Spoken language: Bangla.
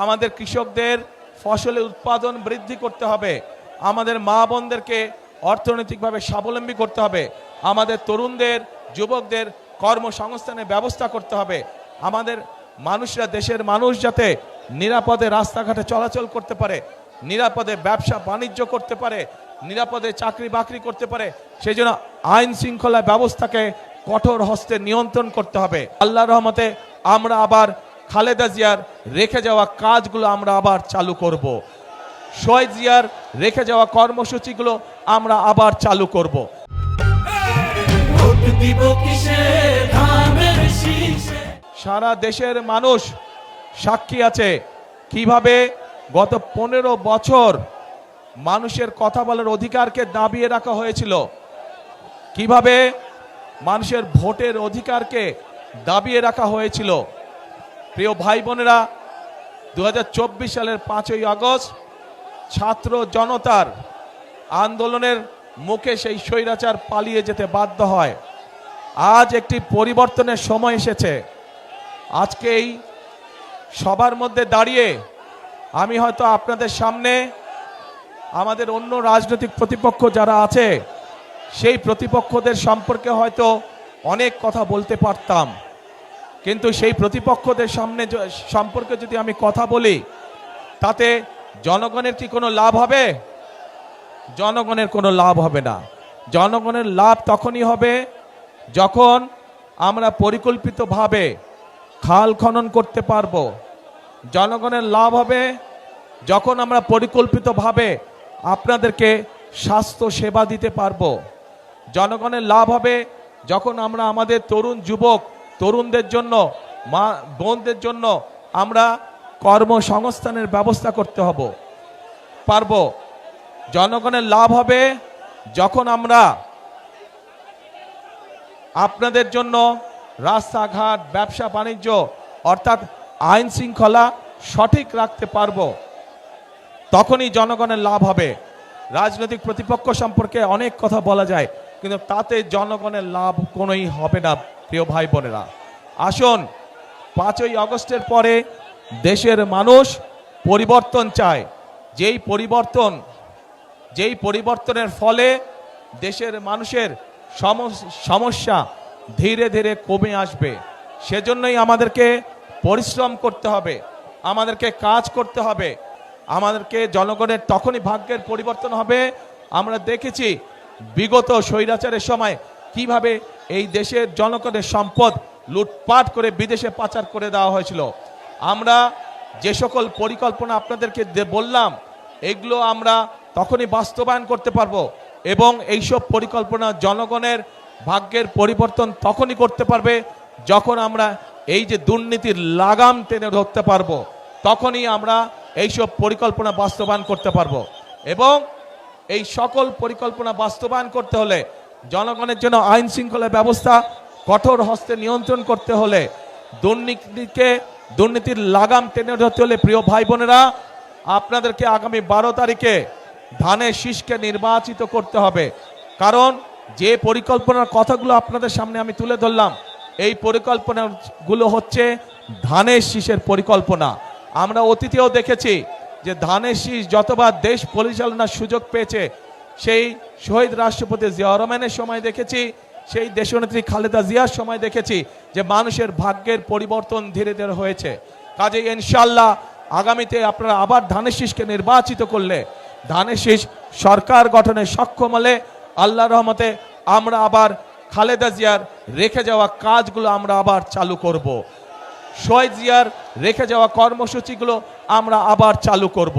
আমাদের কৃষকদের ফসলের উৎপাদন বৃদ্ধি করতে হবে, আমাদের মা বোনদেরকে অর্থনৈতিকভাবে স্বাবলম্বী করতে হবে, আমাদের তরুণদের যুবকদের কর্মসংস্থানের ব্যবস্থা করতে হবে, আমাদের মানুষরা দেশের মানুষ যাতে নিরাপদে রাস্তাঘাটে চলাচল করতে পারে, নিরাপদে ব্যবসা বাণিজ্য করতে পারে, নিরাপদে চাকরি বাকরি করতে পারে, সেই জন্য আইন শৃঙ্খলা ব্যবস্থাকে কঠোর হস্তে নিয়ন্ত্রণ করতে হবে। আল্লাহর রহমতে আমরা আবার খালেদা জিয়ার রেখে যাওয়া কাজগুলো আমরা আবার চালু করব। শহীদ জিয়ার রেখে যাওয়া কর্মসূচিগুলো আমরা আবার চালু করব। সারা দেশের মানুষ সাক্ষী আছে কিভাবে গত 15 বছর মানুষের কথা বলার অধিকারকে দাবিয়ে রাখা হয়েছিল, কিভাবে মানুষের ভোটের অধিকারকে দাবিয়ে রাখা হয়েছিল। প্রিয় ভাই বোনেরা, 2024 সালের 5ই আগস্ট ছাত্র জনতার আন্দোলনের মুখে সেই স্বৈরাচার পালিয়ে যেতে বাধ্য হয়। আজ একটি পরিবর্তনের সময় এসেছে। আজকেই সবার মধ্যে দাঁড়িয়ে আমি হয়তো আপনাদের সামনে আমাদের অন্য রাজনৈতিক প্রতিপক্ষ যারা আছে সেই প্রতিপক্ষদের সম্পর্কে হয়তো অনেক কথা বলতে পারতাম, কিন্তু সেই প্রতিপক্ষদের সম্পর্কে যদি আমি কথা বলি তাতে জনগণের কি কোনো লাভ হবে? জনগণের কোনো লাভ হবে না। জনগণের লাভ তখনই হবে যখন আমরা পরিকল্পিতভাবে খাল খনন করতে পারবো। জনগণের লাভ হবে যখন আমরা পরিকল্পিতভাবে আপনাদেরকে স্বাস্থ্য সেবা দিতে পারবো। জনগণের লাভ হবে যখন আমরা আমাদের তরুণ যুবক তরুণদের জন্য, মা বোনদের জন্য আমরা কর্মসংস্থানের ব্যবস্থা করতে পারবো। জনগণের লাভ হবে যখন আমরা আপনাদের জন্য রাস্তাঘাট, ব্যবসা বাণিজ্য অর্থাৎ আইন শৃঙ্খলা সঠিক রাখতে পারবো, তখনই জনগণের লাভ হবে। রাজনৈতিক প্রতিপক্ষ সম্পর্কে অনেক কথা বলা যায়, কিন্তু তাতে জনগণের লাভ কোনোই হবে না। প্রিয় ভাই বোনেরা, আসুন 5ই আগস্টের পরে দেশের মানুষ পরিবর্তন চায়। যেই পরিবর্তনের ফলে দেশের মানুষের সমস্যা ধীরে ধীরে কমে আসবে। সেজন্যই আমাদেরকে পরিশ্রম করতে হবে, আমাদেরকে কাজ করতে হবে, আমাদেরকে জনগণের তখনই ভাগ্যের পরিবর্তন হবে। আমরা দেখেছি বিগত স্বৈরাচারের সময় কিভাবে এই দেশের জনগণের সম্পদ লুটপাট করে বিদেশে পাচার করে দেওয়া হয়েছিল। আমরা যে সকল পরিকল্পনা আপনাদেরকে বললাম এগুলো আমরা তখনই বাস্তবায়ন করতে পারবো, এবং এইসব পরিকল্পনা জনগণের ভাগ্যের পরিবর্তন তখনই করতে পারবে যখন আমরা এই যে দুর্নীতির লাগাম টেনে ধরতে পারবো, তখনই আমরা এইসব পরিকল্পনা বাস্তবায়ন করতে পারবো। এবং এই সকল পরিকল্পনা বাস্তবায়ন করতে হলে জনগণের জন্য আইন শৃঙ্খলা ব্যবস্থা কঠোর হস্তে নিয়ন্ত্রণ করতে হলে, দুর্নীতির লাগাম টেনে ধরতে হলে, প্রিয় ভাই বোনেরা, আপনাদেরকে আগামী 12 তারিখে ধানের শীষকে নির্বাচিত করতে হবে। কারণ যে পরিকল্পনার কথাগুলো আপনাদের সামনে আমি তুলে ধরলাম, এই পরিকল্পনাগুলো হচ্ছে ধানের শীষের পরিকল্পনা। আমরা অতীতেও দেখেছি যে ধানের শীষ যতবার দেশ পরিচালনার সুযোগ পেয়েছে, সেই শহীদ রাষ্ট্রপতি জিয়াউর রহমানের সময় দেখেছি, সেই দেশনেত্রী খালেদা জিয়ার সময় দেখেছি যে মানুষের ভাগ্যের পরিবর্তন ধীরে ধীরে হয়েছে। কাজেই ইনশাআল্লাহ আগামীতে আপনারা আবার ধানের শীষকে নির্বাচিত করলে, ধানের শীষ সরকার গঠনে সক্ষম হলে আল্লাহর রহমতে আমরা আবার খালেদা জিয়ার রেখে যাওয়া কাজগুলো আমরা আবার চালু করব। শহীদ জিয়ার রেখে যাওয়া কর্মসূচিগুলো আমরা আবার চালু করব।